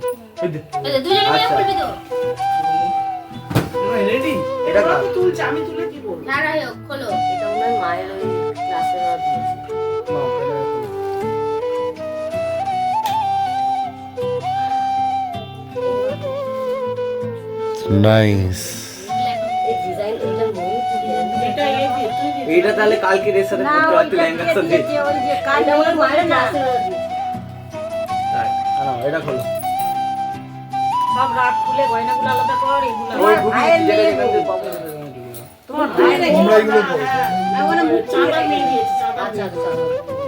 দুজনে মিলে খুলবি তো? রেডি? এটা আমি তুলছি, আমি তুলে কি বলবো? না না খোলো। এটা ওনার মায়ের ওই আশীর্বাদ দিয়েছে। নাইস। এই ডিজাইন এটা নেই। এটা এই দিয়ে তুই দিয়ে। এইটা তাহলে কালকে এর সাথে না করতে পারতি ওইটা লেহেঙ্গার সাথে। দিয়েছে, ওই যে কালকে ওনার মায়ের আশীর্বাদ দিয়েছে। না এটা খোলো। সব রাত খুলে গয়নাগুলো আলাদা কর, এগুলো ওই তোমার গুটি ভাইয়ের যেটা মেয়ে যেখান থেকে গো। পাবো তোমার ভাই রেখে তোমরা এগুলো করো। ওখানে মুখ চাঁদা নিয়ে গিয়েছে, চাঁদা আচ্ছা নিয়ে আচ্ছা।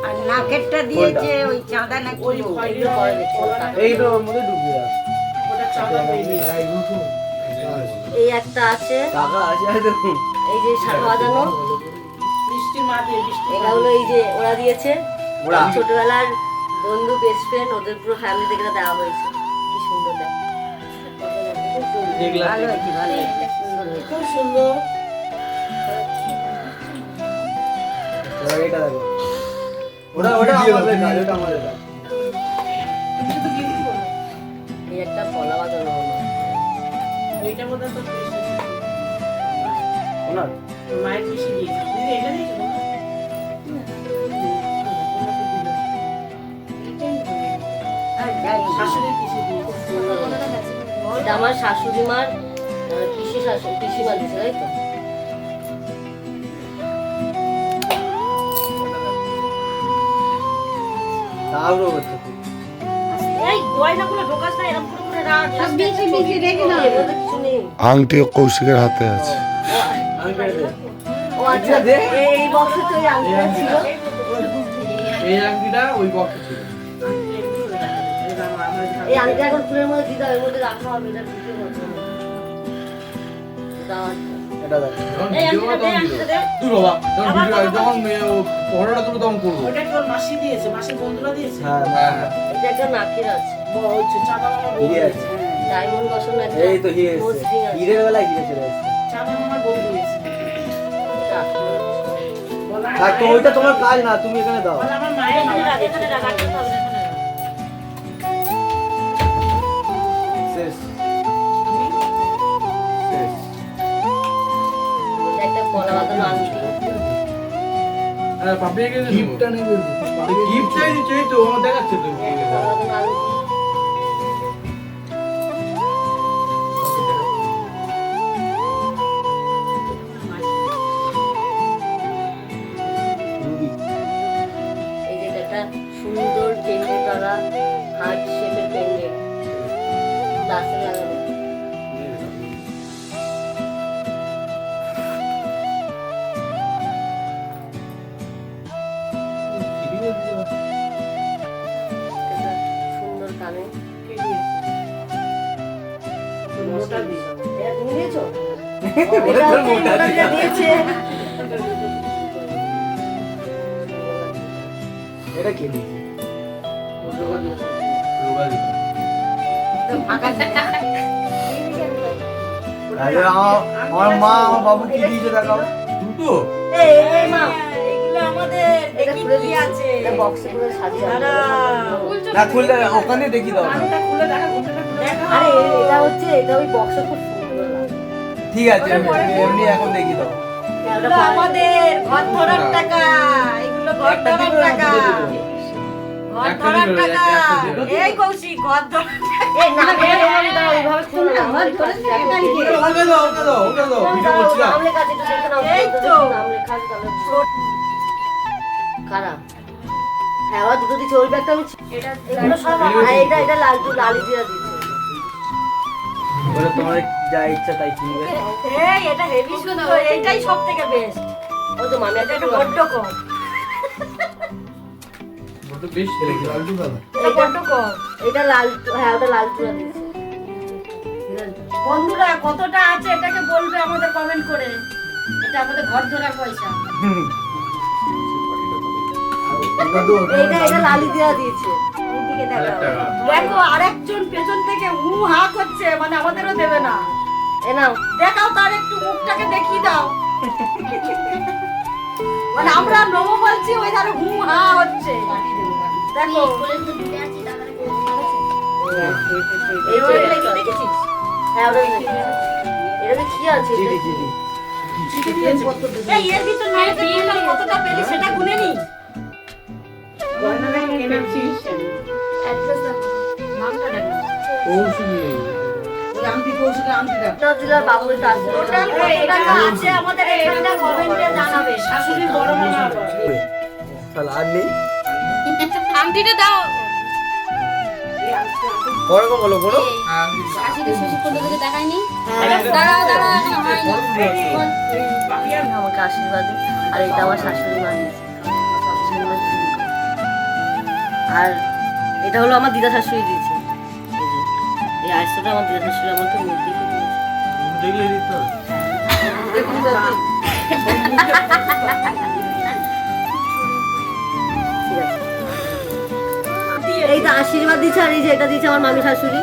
আর নাকেরটা দিয়েছে ওই চাঁদা নাকি ওই এগুলো খয়েরির করে দিচ্ছে। কলা এই তো ওর মধ্যে ঢুকিয়ে রাখ। ওটা চাঁদা নিয়ে গিয়েছে। এই একটা আছে, টাকা আছে তো। এই যে শাখা বাঁধানো, বৃষ্টির মা দিয়ে বৃষ্টি এটা হলো এই যে ওরা দিয়েছে। ওরা? ছোটবেলার বন্ধু বেস্ট ফ্রেন্ড, ওদের পুরো ফ্যামিলি থেকে দেওয়া হয়েছে। কি সুন্দর দেখ। দেখলাম। ভালো হয়েছে, ভালো হয়েছে, সুন্দর হয়েছে। খুব সুন্দর। এবার এটা দেখো। ওটা আমাদের কাজ, ওটা আমাদের কাজ। শুধু গিফট করো। এই একটা পলা বাঁধানো হলো। এইটা বোধহয় তো পিসি। ওনার মায়ের পিসি দিয়েছে। তুমি এটা দিয়েছো না? আর যাই হোক, শাশুড়ির পিসি দিয়েছে। এটা আমার শাশুড়ি মার পিসিমা দিয়েছে, তাই তো? তাহলেও হচ্ছে খুব। এই গয়নাগুলো ঢোকাস না, এরকম করে করে রাখ। সব বেশি বেশি রেখে দাও। এর মধ্যে কিছু নেই। আংটি কৌশিকের হাতে আছে। আমি পেরে দে। ও আচ্ছা, এই বক্সে তো এই আংটিটা ছিল। এই আংটিটা ওই বক্সে ছিল। এই আংটি এখন ফুলের মধ্যে দিতে হবে, এর মধ্যে রাখা হবে, এটা ঢুকে যাচ্ছে না। দাও। এটা দেখো। এই আংটিটা দে, আংটিটা দে। তুই বাবা যখন ভিডিও যখন পড়াটা তুলো তখন করবো। ওটা কি ওর মাসি দিয়েছে? মাসির বন্ধুরা দিয়েছে? হ্যাঁ হ্যাঁ হ্যাঁ এটা একটা নাকের আছে, বড় হচ্ছে, চাঁদা মামা বন্ধু হিরে দিয়েছে। আছে। হ্যাঁ। ডায়মন্ড বসানো একটা এই তো হিরে এসছে। মসৃণ আছে। হিরের বেলায় হিরে চলে এসছে। চাঁদা মামার বন্ধু দিয়েছে। এটা। বলো, আর তো ওইটা তোমার কাজ না, তুমি এখানে দাও। বলো, আমার মায়ের এখানে বাবা রাখ, দিয়েছে। এখানে রাখ, আর কোথাও হবে না, এখানে রাখ। শেষ। শেষ। এটা একটা পলা বাঁধানো আংটি। হ্যাঁ পাপিয়ে গেছে গিফটটা নেবে। গিফট চাইছি তো আমার দেখাচ্ছে তো পলা বাঁধানো আংটি। রুবি। এই যে এটা একটা সুন্দর পেন্ডেন্ট করা হার্ট শেপের পেন্ডেন্ট, গ্লাসে লাগানো। এটা সুন্দর কানে। কে দিয়েছে? মোটা দিয়েছে। এটা তুমি দিয়েছো? ওটা এটা তোর হচ্ছে মোটা মোটা দিয়ে। দিয়েছে। এটা কে দিয়েছে? ফাঁকা ছিল। আরে আমার মা আমার বাবু কি দিয়েছে দেখাও। দুটো এই, এই মা, এগুলো আমাদের এটা দেখি খুলে কি দিয়েছে। আছে। এটা বক্সে করে সাজিয়ে দাঁড়া। রাখা। না খুলতে ওখানে দেখি দাও। আংটা খুলে দেখা, ঘুমটা খুলে দেখা। আরে এটা হচ্ছে, এটা ওই বক্সে খুব সুন্দর লাগে। ঠিক আছে এমনি এখন দেখি দাও। এগুলো আমাদের ঘর ধরার টাকা। এগুলো ঘর একটা ধরার দিবো না টাকা। দুটো দিবো? ঘর একটা ধরার দিবো, টাকা। একটা দিবো। এই কৌশিক, ঘর ধরার টাকা। এই না, এইভাবে দাও, এইভাবে খোলো না, আমার কাছে দেখো কি দিয়ে। ওকে দাও ভিডিও করছিলাম নাম লেখা আছে, একটু দেখে নাও। এই তো। নাম লেখা আছে, তাহলে খারাপ। হ্যাঁ, ওরা দুটো দিচ্ছে, ওই ব্যাগটা আমি এগুলো সব আমার। হ্যাঁ, এটা লালি দিয়ে দিচ্ছে। বলে তোমার যা ইচ্ছা তাই কিনবে। এই, এটা হেভি সুন্দর। এইটাই সব থেকে বেস্ট। ও তো মামি এটা একটা একটু বড্ড কম। বলতে বেশ লেগেছে এটা বড্ড কম। এটা লাল, হ্যাঁ ওটা লাল তুলা দিচ্ছে। বন্ধুরা কতটা আছে এটাকে বলবে আমাদের কমেন্ট করে। এটা আমাদের ঘর ধরার পয়সা। এটা লালি দিয়ে দিয়েছে। এইদিকে দেখাও। দেখো আরেকজন পেছন থেকে হা করছে, মানে আমাদেরও দেবে না। এ নাও। দেখাও, তার একটু মুখটাকে দেখিয়ে দাও। মানে আমরা নমো বলছি, ওই ধারে হা হচ্ছে। দেখো কোলে তো ঢুকে আছি, তাহলে কোলে আছে। এই ওটা কি দেখেছিস? হ্যাঁ ওটা দেখেছি। এটা কি আছে? চিঠি চিঠি এই এর ভিতর নাই বিয়েটা কতটা পেলি সেটা গুনে নি। নামটা দেখ। কৌশিকী। এটা দিলার বাবুর কাছে। টোটাল কত টাকা আছে আমাদের এখানটা কমেন্টে জানাবে। শাশুড়ি বড় মামা তাহলে আর নেই আংটিটা দাও ওরকম বলো বলো শাশুড়ি শ্বশুর কোনদিকে দেখায়নি দাঁড়াও দাঁড়াও এখন হয়নি আমাকে আশীর্বাদ দিন। আর এটা আমার শাশুড়ি মা দিয়েছে। আর এটা হলো আমার দিদা শাশুড়ি দিয়েছে। এই আইসটা আমার দিদা শাশুড়ি আমাকে মূর্তি দিয়েছে। দেখলে দিত ঠিক আছে। এইটা আশীর্বাদ দিচ্ছে আর এই যে এটা দিয়েছে আমার মামি শাশুড়ি।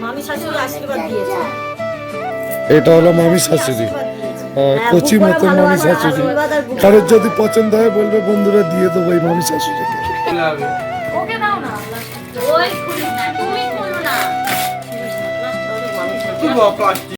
মামি শাশুড়ি আশীর্বাদ দিয়েছে। এটা হলো মামি শাশুড়ি কচি মতন মামি শাশুড়ি কারোর যদি পছন্দ হয় বলবে বন্ধুরা দিয়ে দেবো এই মামি শাশুড়িকে লাগে ওকে দাও না। ওই খুলি না তুমি খুলো না তুই প্লাস্টিক